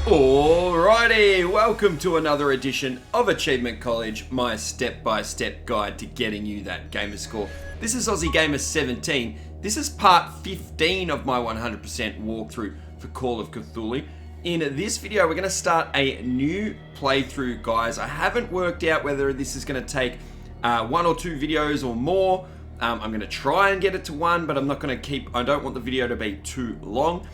Alrighty, welcome to another edition of Achievement College, my step-by-step guide to getting you that gamer score. This is Aussie Gamer 17. This is part 15 of my 100% walkthrough for Call of Cthulhu. In this video, we're going to start a new playthrough, guys. I haven't worked out whether this is going to take 1 or 2 videos or more. I'm going to try and get it to 1, but I'm not going to I don't want the video to be too long.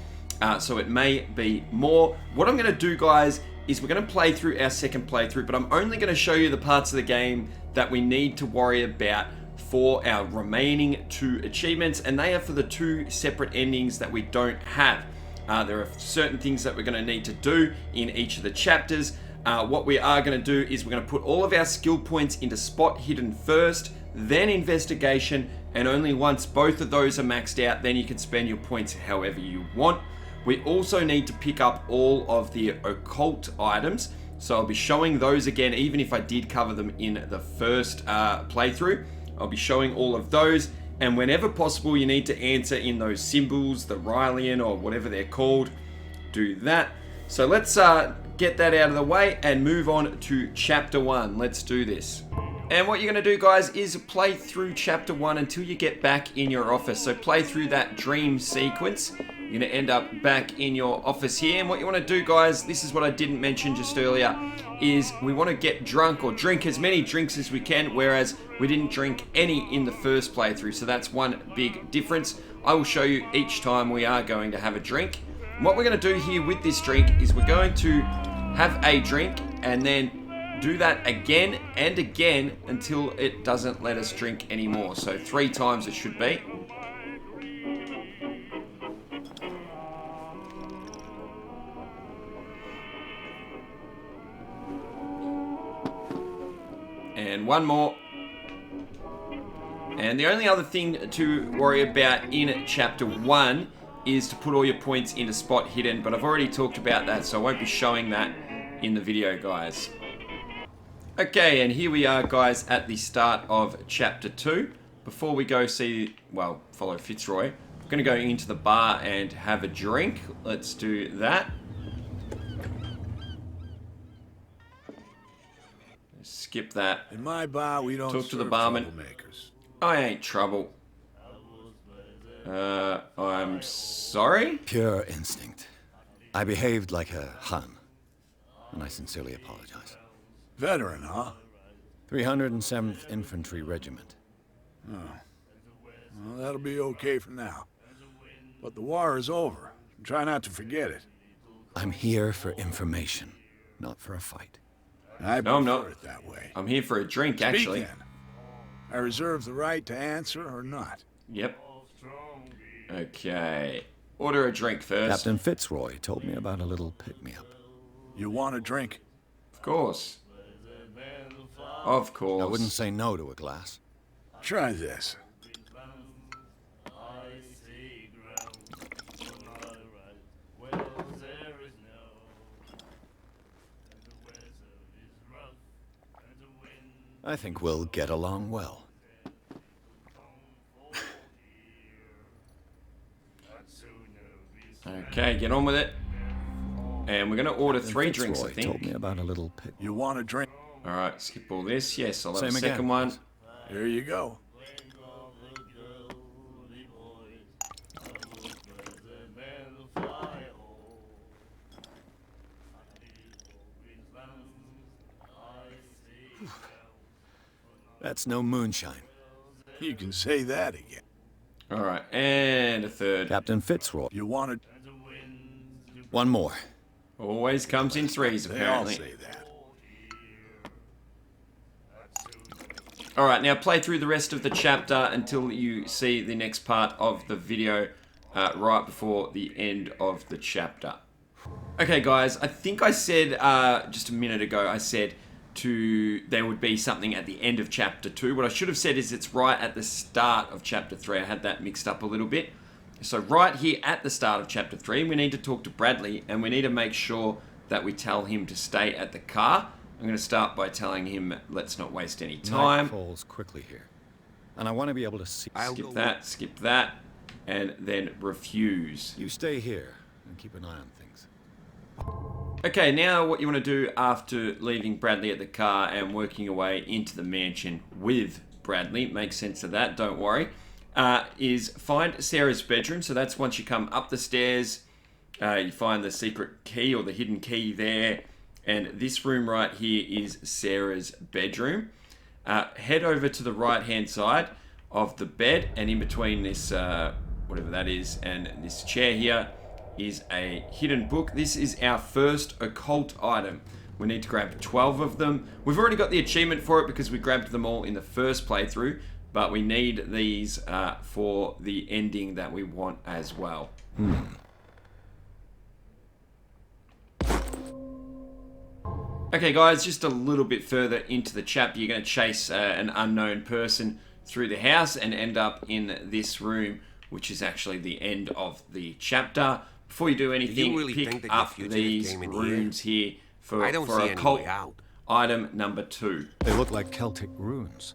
So it may be more. What I'm going to do, guys, is we're going to play through our second playthrough, but I'm only going to show you the parts of the game that we need to worry about for our remaining 2 achievements, and they are for the 2 separate endings that we don't have. There are certain things that we're going to need to do in each of the chapters. What we are going to do is we're going to put all of our skill points into spot hidden first, then investigation, and only once both of those are maxed out, then you can spend your points however you want. We also need to pick up all of the occult items, so I'll be showing those again, even if I did cover them in the first playthrough. I'll be showing all of those, and whenever possible you need to answer in those symbols, the Rylian or whatever they're called. Do that. So let's get that out of the way and move on to chapter 1. Let's do this. And what you're going to do, guys, is play through chapter 1 until you get back in your office. So play through that dream sequence. You're going to end up back in your office here. And what you want to do, guys, this is what I didn't mention just earlier, is we want to get drunk or drink as many drinks as we can, whereas we didn't drink any in the first playthrough. So that's one big difference. I will show you each time we are going to have a drink. And what we're going to do here with this drink is we're going to have a drink and then do that again and again until it doesn't let us drink anymore. So 3 times it should be. And 1 more. And the only other thing to worry about in chapter 1 is to put all your points into spot hidden, but I've already talked about that, so I won't be showing that in the video, guys. Okay, and here we are, guys, at the start of chapter 2. Before we go follow Fitzroy, we're going to go into the bar and have a drink. Let's do that. Skip that. In my bar, we don't talk to the barman. I ain't trouble. I'm sorry? Pure instinct. I behaved like a Hun, and I sincerely apologize. Veteran, huh? 307th Infantry Regiment. Oh. Well, that'll be okay for now. But the war is over. Try not to forget it. I'm here for information, not for a fight. I prefer it that way. I'm here for a drink, actually. Speak then. I reserve the right to answer or not. Yep. Okay. Order a drink first. Captain Fitzroy told me about a little pick-me-up. You want a drink? Of course. Of course. I wouldn't say no to a glass. Try this. I think we'll get along well. Okay, get on with it. And we're going to order 3 drinks, I Fitzroy think. told me about a little pick. You want a drink? Alright, skip all this. Yes, I'll have Same a second again, one. please. Here you go. That's no moonshine. You can say that again. Alright, and a third. Captain Fitzroy. You want a... One more. Always comes in 3s, They all apparently. say that. Alright, now play through the rest of the chapter until you see the next part of the video right before the end of the chapter. Okay, guys, I think I said just a minute ago, I said there would be something at the end of chapter 2. What I should have said is it's right at the start of chapter 3. I had that mixed up a little bit. So right here at the start of chapter 3, we need to talk to Bradley, and we need to make sure that we tell him to stay at the car. I'm going to start by telling him, let's not waste any time. Night falls quickly here, and I want to be able to see. Skip that, and then refuse. You stay here and keep an eye on things. Okay, now what you want to do after leaving Bradley at the car and working your way into the mansion with Bradley, makes sense of that, don't worry, is find Sarah's bedroom. So that's once you come up the stairs, you find the secret key or the hidden key there, and this room right here is Sarah's bedroom. Head over to the right hand side of the bed, and in between this, whatever that is, and this chair here is a hidden book. This is our first occult item. We need to grab 12 of them. We've already got the achievement for it because we grabbed them all in the first playthrough, but we need these for the ending that we want as well. Okay guys, just a little bit further into the chapter, you're going to chase an unknown person through the house and end up in this room, which is actually the end of the chapter. Before you do anything, really pick up these rooms here for occult item number 2. They look like Celtic runes.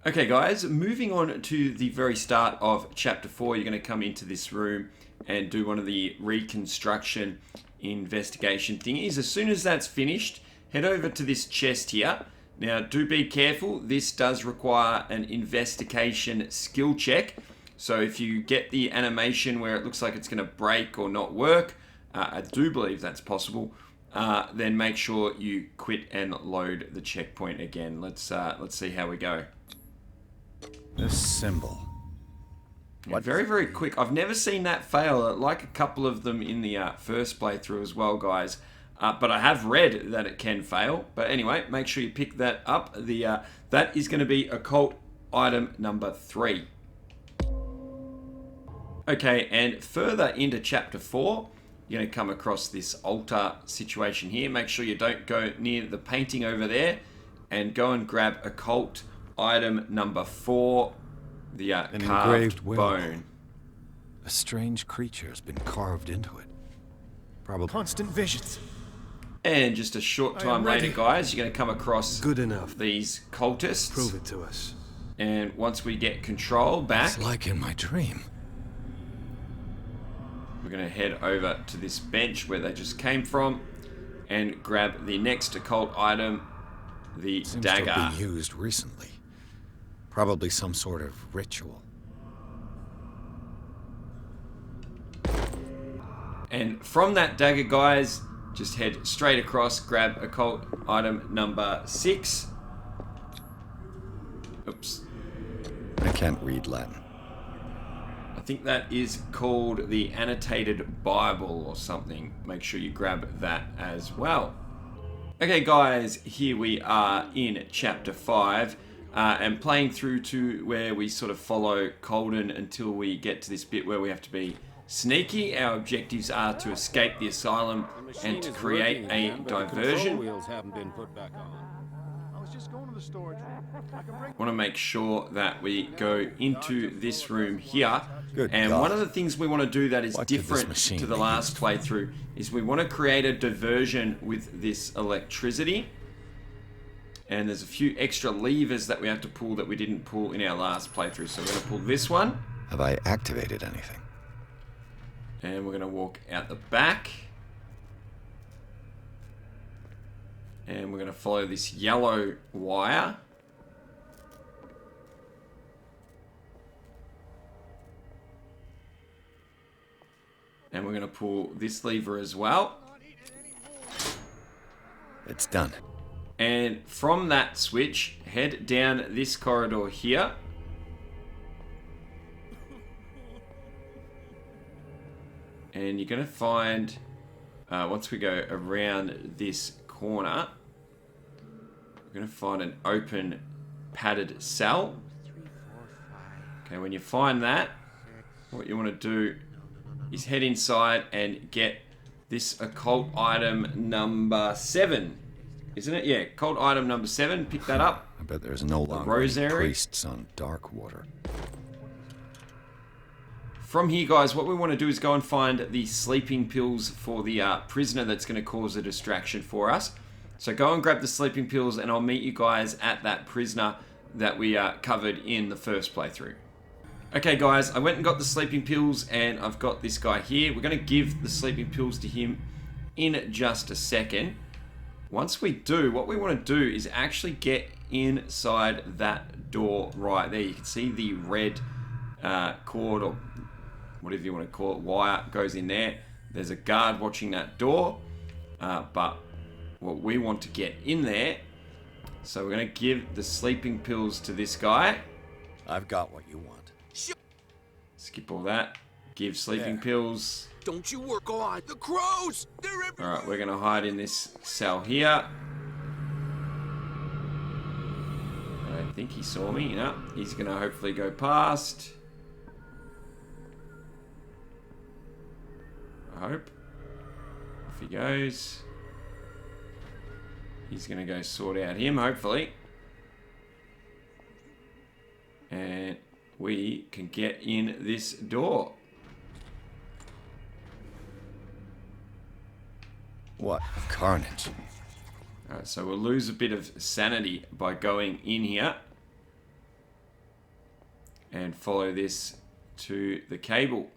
Okay guys, moving on to the very start of chapter 4, you're going to come into this room and do one of the reconstruction investigation thingies. As soon as that's finished, head over to this chest here. Now do be careful, this does require an investigation skill check. So if you get the animation where it looks like it's going to break or not work, I do believe that's possible, then make sure you quit and load the checkpoint again. Let's see how we go. This symbol. Yeah, very, very quick. I've never seen that fail, like a couple of them in the first playthrough as well, guys. But I have read that it can fail. But anyway, make sure you pick that up. That is going to be occult item number 3. Okay, and further into chapter 4, you're going to come across this altar situation here. Make sure you don't go near the painting over there, and go and grab occult item number 4, the carved bone. A strange creature has been carved into it. Probably constant visions. And just a short time later, guys, you're going to come across these cultists. Prove it to us. And once we get control back, it's like in my dream. We're going to head over to this bench where they just came from and grab the next occult item, the dagger. Seems to have been used recently. Probably some sort of ritual. And from that dagger, guys, just head straight across, grab occult item number 6. Oops. I can't read Latin. I think that is called the Annotated Bible or something. Make sure you grab that as well. Okay guys, here we are in chapter 5 and playing through to where we sort of follow Colden until we get to this bit where we have to be sneaky. Our objectives are to escape the asylum and to create a diversion. Want to make sure that we go into this room here. One of the things we want to do that is different to the last playthrough is we want to create a diversion with this electricity. And there's a few extra levers that we have to pull that we didn't pull in our last playthrough. So we're going to pull this one. Have I activated anything? And we're going to walk out the back. And we're going to follow this yellow wire. And we're going to pull this lever as well. It's done. And from that switch, head down this corridor here. And you're going to find, once we go around this corner, we're going to find an open padded cell. Okay, when you find that, what you want to do is head inside and get this occult item number 7. Isn't it? Yeah, occult item number 7. Pick that up. I bet there's no longer Rosary. priests on Darkwater. From here, guys, what we want to do is go and find the sleeping pills for the prisoner that's going to cause a distraction for us. So go and grab the sleeping pills and I'll meet you guys at that prisoner that we covered in the first playthrough. Okay, guys, I went and got the sleeping pills and I've got this guy here. We're going to give the sleeping pills to him in just a second. Once we do, what we want to do is actually get inside that door right there. You can see the red cord, or whatever you want to call it, wire goes in there. There's a guard watching that door, but what we want to get in there, so we're going to give the sleeping pills to this guy. I've got what you want. Skip all that. Give sleeping pills. Don't you work on the crows. They're everywhere. Alright, we're going to hide in this cell here. I don't think he saw me. No, he's going to hopefully go past. I hope. Off he goes. He's going to go sort out him, hopefully. And we can get in this door. What carnage. Alright, so we'll lose a bit of sanity by going in here. And follow this to the cable.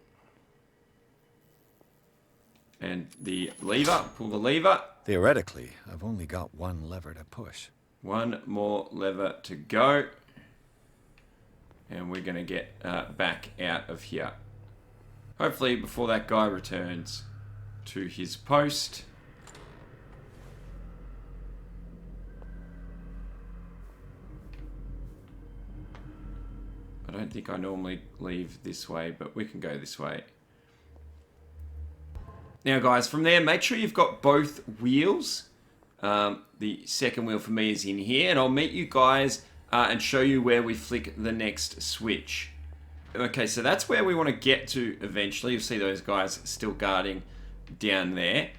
And the lever, pull the lever. Theoretically, I've only got one lever to push. One more lever to go. And we're going to get back out of here. Hopefully before that guy returns to his post. I don't think I normally leave this way, but we can go this way. Now guys, from there, make sure you've got both wheels. The second wheel for me is in here, and I'll meet you guys and show you where we flick the next switch. Okay, so that's where we want to get to eventually. You'll see those guys still guarding down there.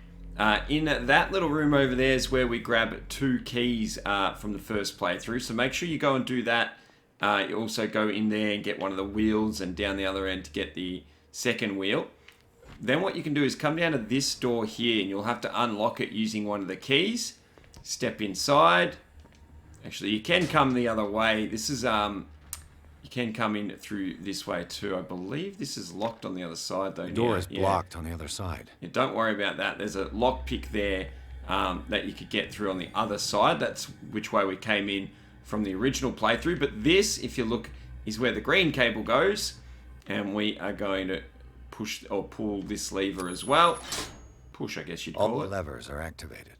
In that little room over there is where we grab 2 keys from the first playthrough. So make sure you go and do that. You also go in there and get one of the wheels, and down the other end to get the second wheel. Then what you can do is come down to this door here, and you'll have to unlock it using one of the keys. Step inside. Actually, you can come the other way. This is you can come in through this way too. I believe this is locked on the other side though. The door is blocked on the other side. Yeah, don't worry about that. There's a lockpick there that you could get through on the other side. That's which way we came in from the original playthrough. But this, if you look, is where the green cable goes, and we are going to push or pull this lever as well. Push, I guess you'd call it. All the levers are activated.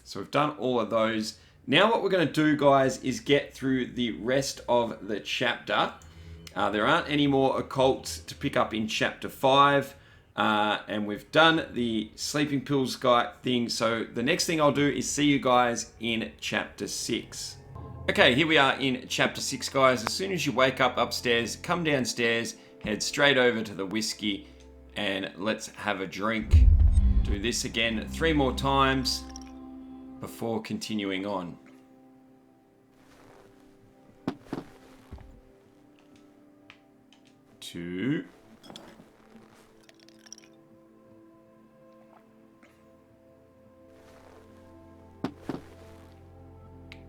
So we've done all of those. Now what we're going to do, guys, is get through the rest of the chapter. There aren't any more occults to pick up in chapter 5. And we've done the sleeping pills guy thing. So the next thing I'll do is see you guys in chapter 6. Okay, here we are in chapter 6, guys. As soon as you wake up upstairs, come downstairs, head straight over to the whiskey, and let's have a drink. Do this again 3 more times before continuing on. Two.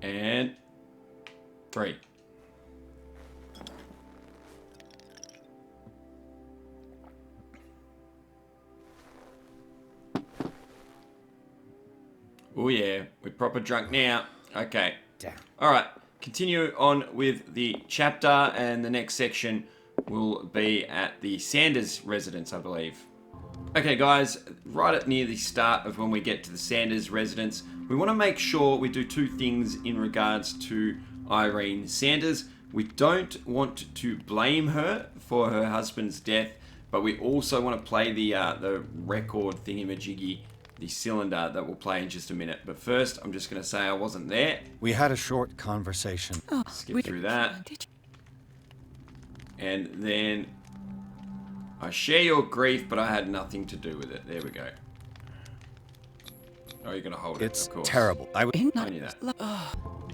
And 3. Oh yeah, we're proper drunk now. Okay. Damn. Alright, continue on with the chapter, and the next section will be at the Sanders residence, I believe. Okay guys, right at near the start of when we get to the Sanders residence, we want to make sure we do 2 things in regards to Irene Sanders. We don't want to blame her for her husband's death, but we also want to play the record thingamajiggy, the cylinder that we'll play in just a minute. But first, I'm just going to say I wasn't there. We had a short conversation. Skip through that. And then I share your grief, but I had nothing to do with it. There we go. Oh, you're going to hold it, It's of course. terrible. I knew that.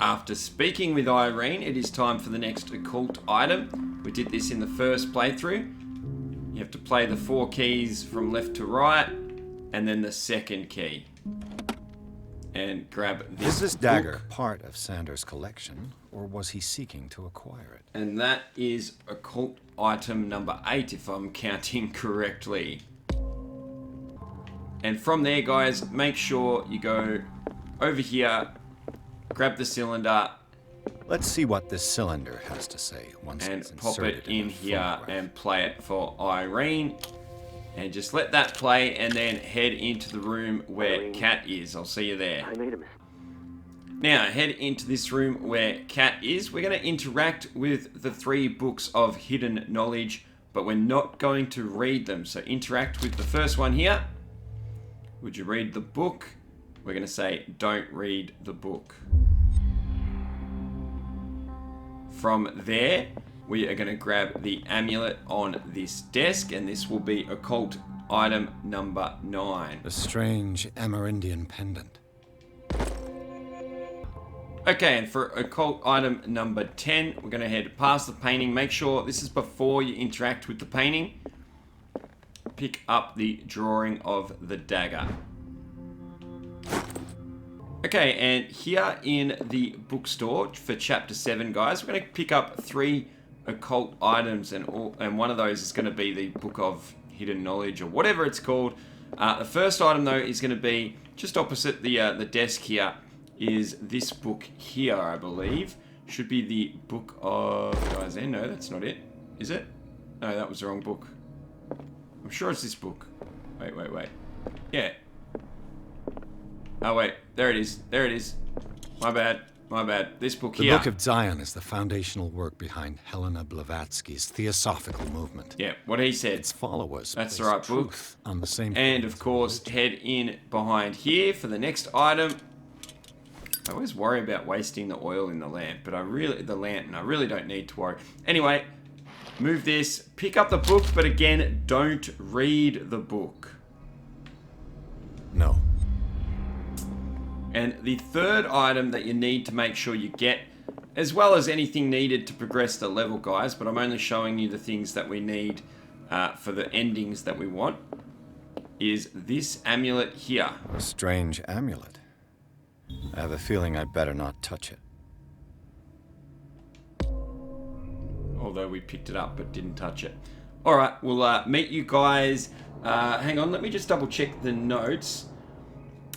After speaking with Irene, it is time for the next occult item. We did this in the first playthrough. You have to play the 4 keys from left to right, and then the second key. And grab this Is this dagger part of Sanders' collection, or was he seeking to acquire it? And that is occult item number 8, if I'm counting correctly. And from there, guys, make sure you go over here, grab the cylinder, Let's see what this cylinder has to say once and it's pop inserted it in the here phonograph. and play it for Irene. And just let that play and then head into the room where Kat is. I'll see you there. I made a mistake. Now, head into this room where Kat is. We're going to interact with the 3 books of hidden knowledge, but we're not going to read them. So interact with the first one here. Would you read the book? We're going to say, don't read the book. From there, we are going to grab the amulet on this desk, and this will be occult item number 9. The strange Amerindian pendant. Okay, and for occult item number 10, we're going to head past the painting. Make sure this is before you interact with the painting. Pick up the drawing of the dagger. Okay, and here in the bookstore for chapter 7, guys, we're going to pick up 3 occult items, and one of those is going to be the Book of Hidden Knowledge, or whatever it's called. The first item, though, is going to be just opposite the desk here. Is this book here, I believe. Should be the Book of... Guys, no, that's not it. Is it? No, that was the wrong book. I'm sure it's this book. Wait. Yeah. Oh, wait. There it is. There it is. My bad. This book here. The Book of Zion is the foundational work behind Helena Blavatsky's Theosophical movement. Yeah, what he said. Its followers That's the place right book. truth on the same And, plane of course, head in behind here for the next item. I always worry about wasting the oil in the lamp, but I really don't need to worry. Anyway, move this, pick up the book, but again, don't read the book. No. And the third item that you need to make sure you get, as well as anything needed to progress the level, guys, but I'm only showing you the things that we need for the endings that we want, is this amulet here. A strange amulet. I have a feeling I'd better not touch it. Although we picked it up but didn't touch it. Alright, we'll meet you guys. Hang on, let me just double check the notes.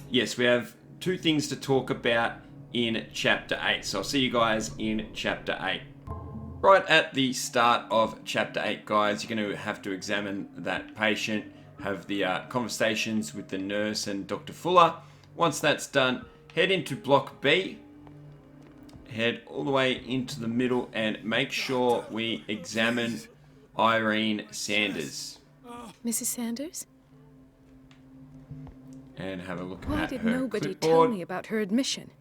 Yes, we have 2 things to talk about in chapter 8. So I'll see you guys in chapter 8. Right at the start of chapter 8, guys, you're going to have to examine that patient, have the conversations with the nurse and Dr. Fuller. Once that's done, head into block B, head all the way into the middle, and make sure we examine Irene Sanders. Mrs. Sanders? And have a look Why at did her nobody tell clipboard. me about her admission?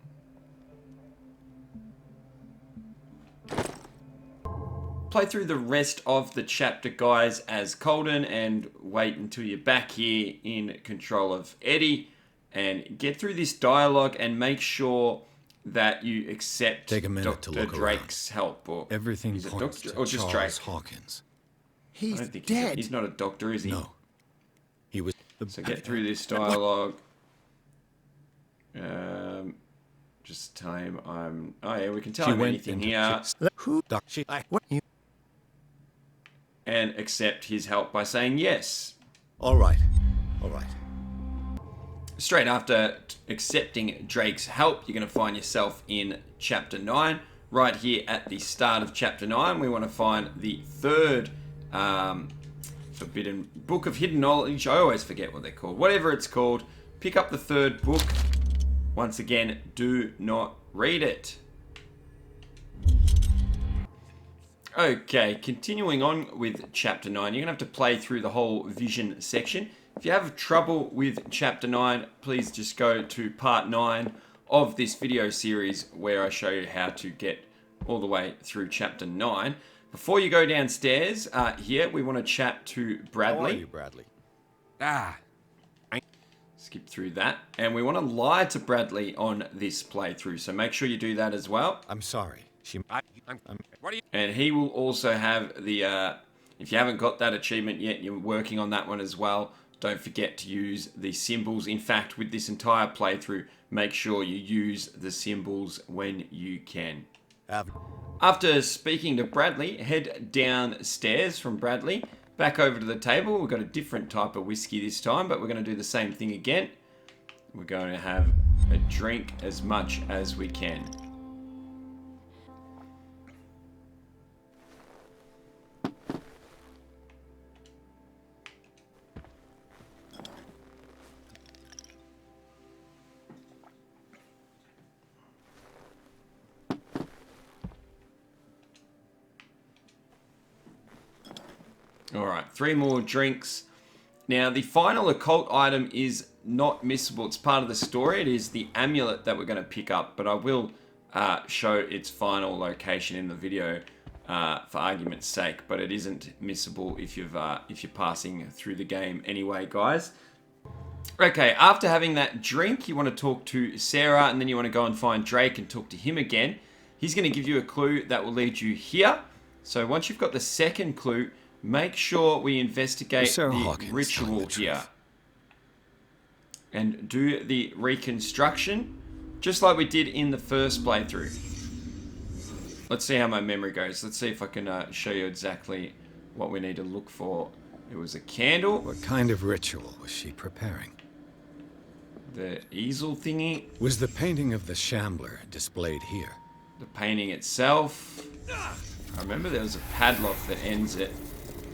Play through the rest of the chapter, guys, as Colden, and wait until you're back here in control of Eddie, and get through this dialogue and make sure that you accept Take a minute to Dr. look Drake's help. Or Everything is it points Doctor to or just Charles Drake? Hawkins. I He's don't think dead. he's not a doctor, is he? No. He was... So get through this dialogue. Just tell him I'm... Oh yeah, we can tell him anything here. Who? She... What? You... And accept his help by saying yes. All right. Straight after accepting Drake's help, you're going to find yourself in chapter 9. Right here at the start of chapter 9, we want to find the third forbidden book of hidden knowledge. I always forget what they're called. Whatever it's called, pick up the third book. Once again, do not read it. Okay, continuing on with chapter 9, you're going to have to play through the whole vision section. If you have trouble with chapter 9, please just go to part 9 of this video series where I show you how to get all the way through chapter 9. Before you go downstairs, here we want to chat to Bradley. How are you, Bradley? Skip through that. And we want to lie to Bradley on this playthrough, so make sure you do that as well. I'm sorry. And he will also have the, if you haven't got that achievement yet, you're working on that one as well. Don't forget to use the symbols. In fact, with this entire playthrough, make sure you use the symbols when you can. After speaking to Bradley, head downstairs from Bradley. back over to the table. We've got a different type of whiskey this time, but we're going to do the same thing again. We're going to have a drink as much as we can. Alright, 3 more drinks. Now, the final occult item is not missable. It's part of the story. It is the amulet that we're going to pick up, but I will show its final location in the video for argument's sake, but it isn't missable if you're passing through the game anyway, guys. Okay, after having that drink, you want to talk to Sarah, and then you want to go and find Drake and talk to him again. He's going to give you a clue that will lead you here. So once you've got the second clue, make sure we investigate the ritual here. And do the reconstruction, just like we did in the first playthrough. Let's see how my memory goes. Let's see if I can show you exactly what we need to look for. It was a candle. What kind of ritual was she preparing? The easel thingy. Was the painting of the Shambler displayed here? The painting itself. I remember there was a padlock that ends it.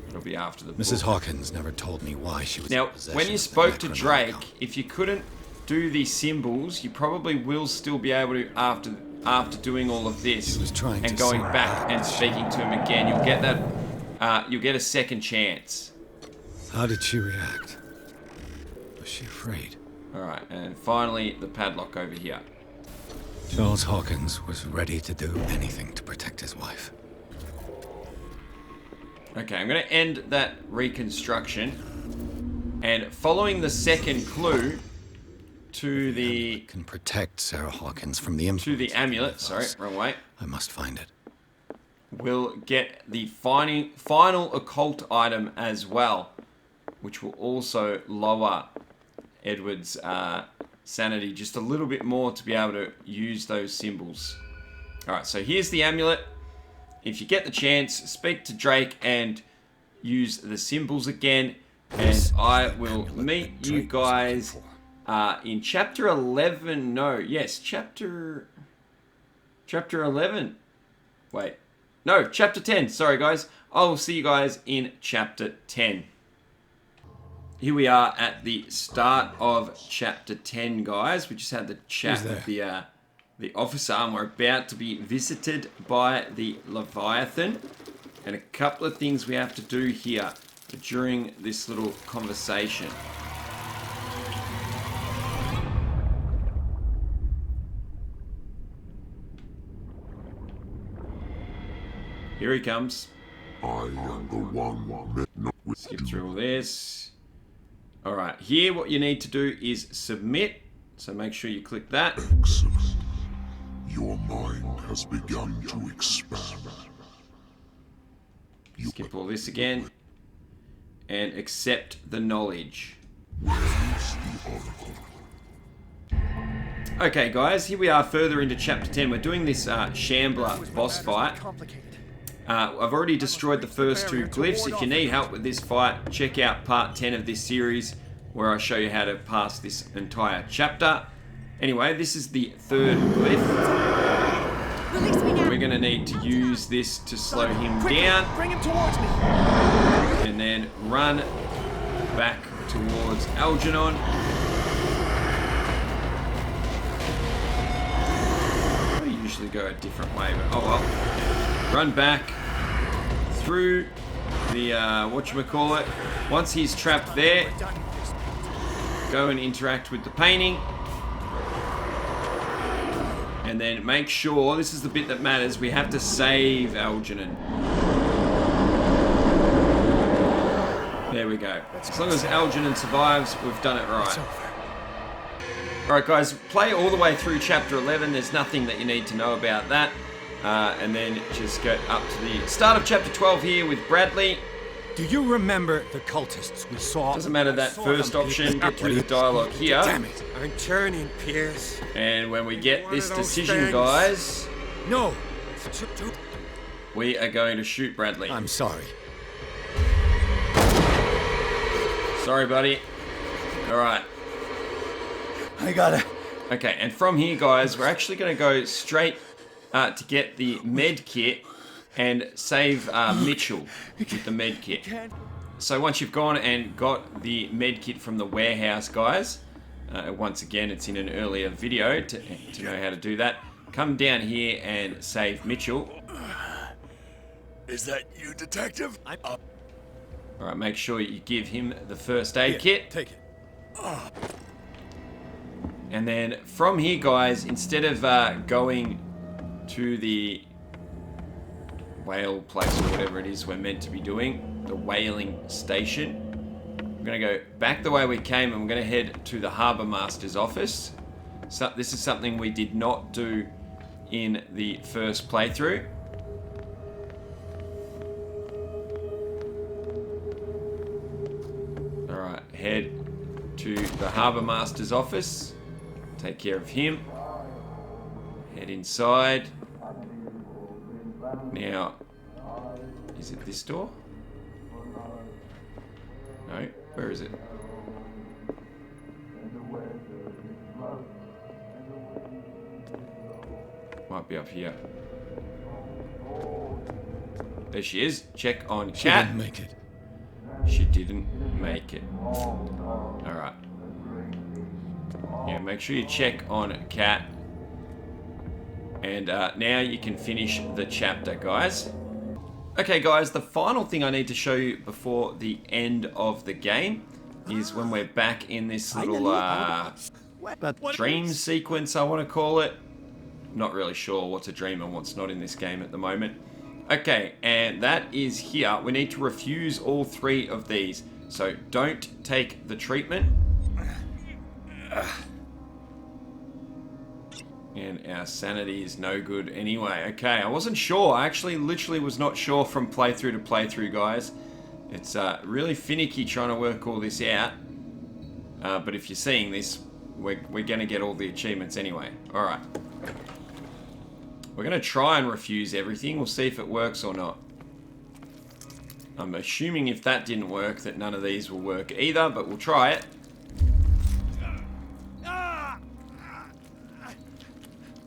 It'll be after the book. Mrs. Hawkins never told me why she was Now, in possession when you of the spoke to Drake, Necronomicon. if you couldn't do these symbols, you probably will still be able to after doing all of this He was trying and to going send back her and out. speaking to him again. You'll get that. You'll get a second chance. How did she react? Was she afraid? All right, and finally the padlock over here. Charles Hawkins was ready to do anything to protect his wife. Okay, I'm going to end that reconstruction, and following the second clue to the Can protect Sarah Hawkins from the influence. to the of amulet. evils. Sorry, wrong way. I must find it. We'll get the final occult item as well, which will also lower Edward's sanity just a little bit more to be able to use those symbols. Alright, so here's the amulet. If you get the chance, speak to Drake and use the symbols again, and I will meet you guys in chapter 11. No, yes, chapter 11. Wait. No, chapter 10. Sorry, guys. I will see you guys in chapter 10. Here we are at the start of chapter 10, guys. We just had the chat with the officer, and we're about to be visited by the Leviathan. And a couple of things we have to do here during this little conversation. Here he comes. I am the one met not with Skip through all this. Alright, here what you need to do is submit. So make sure you click that. excellent. Your mind has begun to expand. You Skip all this again. And accept the knowledge. use the oracle. Okay guys, here we are further into chapter 10. We're doing this Shambler boss fight. I've already destroyed the first 2 glyphs. If you need help with this fight, check out part 10 of this series where I show you how to pass this entire chapter. Anyway, this is the 3rd glyph. Release me now. We're going to need to use this to slow him down. Bring him towards me. And then run back towards Algernon. I usually go a different way, but oh well. Run back through the whatchamacallit. Once he's trapped there, go and interact with the painting. And then make sure, this is the bit that matters, we have to save Algernon. There we go. As long as Algernon survives, we've done it right. Alright guys, play all the way through chapter 11. There's nothing that you need to know about that. And then just go up to the start of chapter 12 here with Bradley. Do you remember the cultists we saw? Doesn't matter that first option, get through the dialogue here. Damn it! I'm turning, Pierce. And when we get this One of those decision, things. guys, No. we are going to shoot Bradley. I'm sorry. Sorry, buddy. Alright. I got it. Okay, and from here, guys, we're actually going to go straight to get the med kit and save Mitchell with the med kit. So once you've gone and got the med kit from the warehouse, guys, once again, it's in an earlier video to know how to do that. Come down here and save Mitchell. Is that you, Detective? Alright, make sure you give him the first aid kit. Take it. And then from here, guys, instead of going to the whale place or whatever it is we're meant to be doing, the whaling station, we're going to go back the way we came and we're going to head to the Harbour Master's office. So this is something we did not do in the first playthrough. Alright, head to the Harbour Master's office. Take care of him. Head inside. Now, is it this door? No, where is it? Might be up here. There she is. Check on She Cat. didn't make it. She didn't make it. Alright. Yeah, make sure you check on Cat. And now you can finish the chapter, guys. Okay, guys, the final thing I need to show you before the end of the game is when we're back in this little dream sequence, I want to call it. Not really sure what's a dream and what's not in this game at the moment. Okay, and that is here. We need to refuse all 3 of these. So don't take the treatment. And our sanity is no good anyway. Okay, I wasn't sure. I actually literally was not sure from playthrough to playthrough, guys. It's really finicky trying to work all this out. But if you're seeing this, we're going to get all the achievements anyway. Alright. We're going to try and refuse everything. We'll see if it works or not. I'm assuming if that didn't work, that none of these will work either, but we'll try it.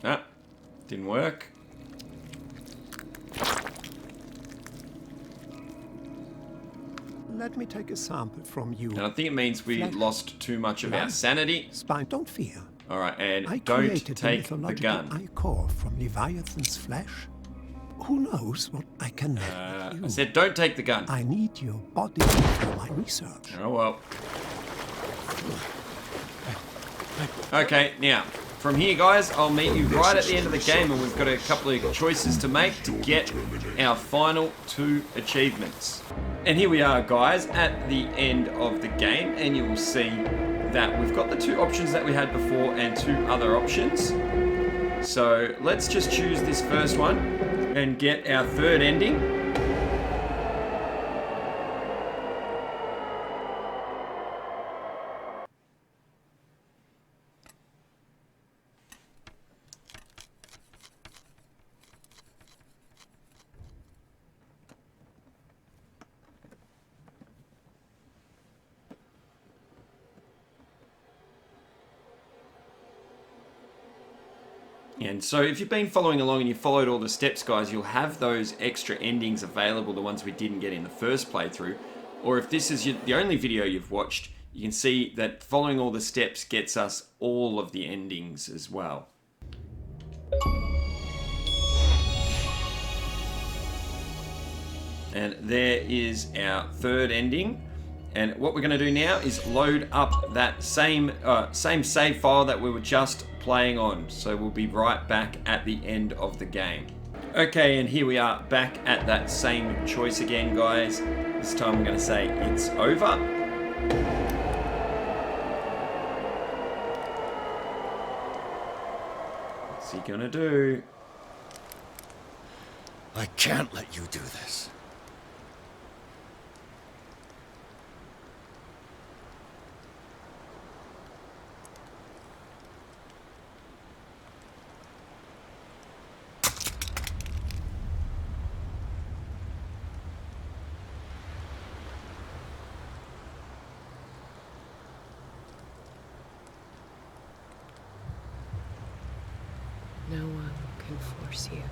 No, didn't work. Let me take a sample from you. And I think it means we lost too much of our sanity. Spine, don't fear. Alright, and I don't created take a the mythological gun. eye core from Leviathan's flesh. Who knows what I can do? I said don't take the gun. I need your body for my research. Oh well. Okay, now, from here, guys, I'll meet you right at the end of the game, and we've got a couple of choices to make to get our final 2 achievements. And here we are, guys, at the end of the game, and you will see that we've got the 2 options that we had before and 2 other options. So let's just choose this first one and get our 3rd ending. And so if you've been following along and you followed all the steps, guys, you'll have those extra endings available, the ones we didn't get in the first playthrough. Or if this is the only video you've watched, you can see that following all the steps gets us all of the endings as well. And there is our 3rd ending. And what we're going to do now is load up that same save file that we were just playing on. So we'll be right back at the end of the game. Okay, and here we are back at that same choice again, guys. This time I'm going to say it's over. What's he going to do? I can't let you do this. force you.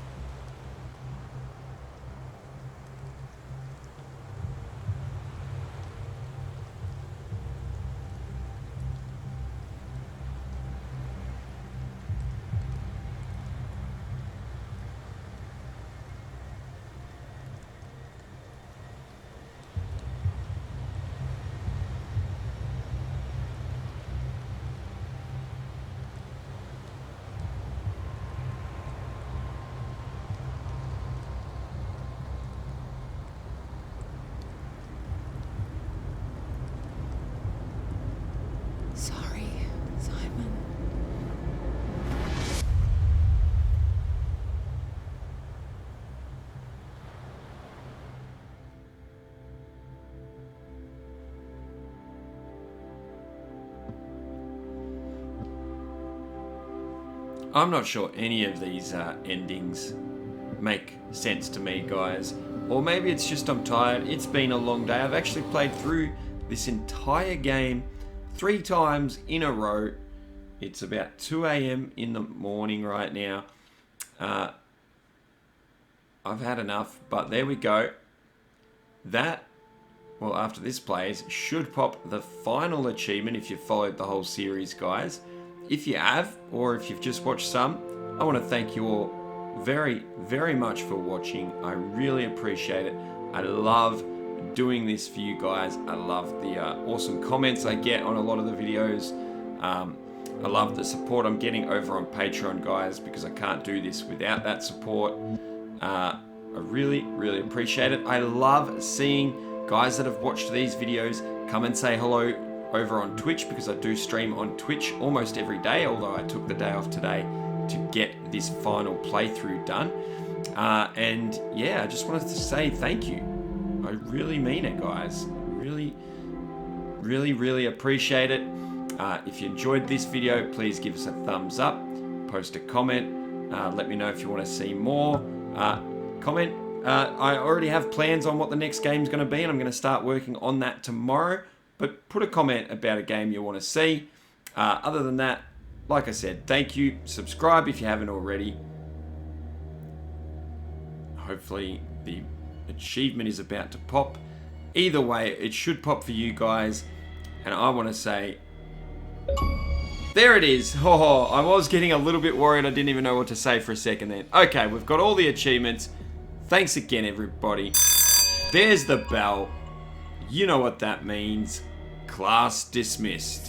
Sorry, Simon. I'm not sure any of these endings make sense to me, guys. Or maybe it's just I'm tired. It's been a long day. I've actually played through this entire game 3 times in a row. It's about 2 a.m. in the morning right now. I've had enough, but there we go. That, well, after this plays, should pop the final achievement if you've followed the whole series, guys. If you have, or if you've just watched some, I want to thank you all very, very much for watching. I really appreciate it. I love doing this for you guys. I love the awesome comments I get on a lot of the videos. I love the support I'm getting over on Patreon, guys, because I can't do this without that support. I really, really appreciate it. I love seeing guys that have watched these videos come and say hello over on Twitch, because I do stream on Twitch almost every day, although I took the day off today to get this final playthrough done. And yeah, I just wanted to say thank you. I really mean it, guys. Really, really, really appreciate it. If you enjoyed this video, please give us a thumbs up, post a comment, let me know if you want to see more. Comment. I already have plans on what the next game's going to be, and I'm going to start working on that tomorrow. But put a comment about a game you want to see. Other than that, like I said, thank you. Subscribe if you haven't already. Hopefully the achievement is about to pop. Either way, it should pop for you guys. And I want to say, there it is. Oh, I was getting a little bit worried. I didn't even know what to say for a second then. Okay, we've got all the achievements. Thanks again, everybody. There's the bell. You know what that means. Class dismissed.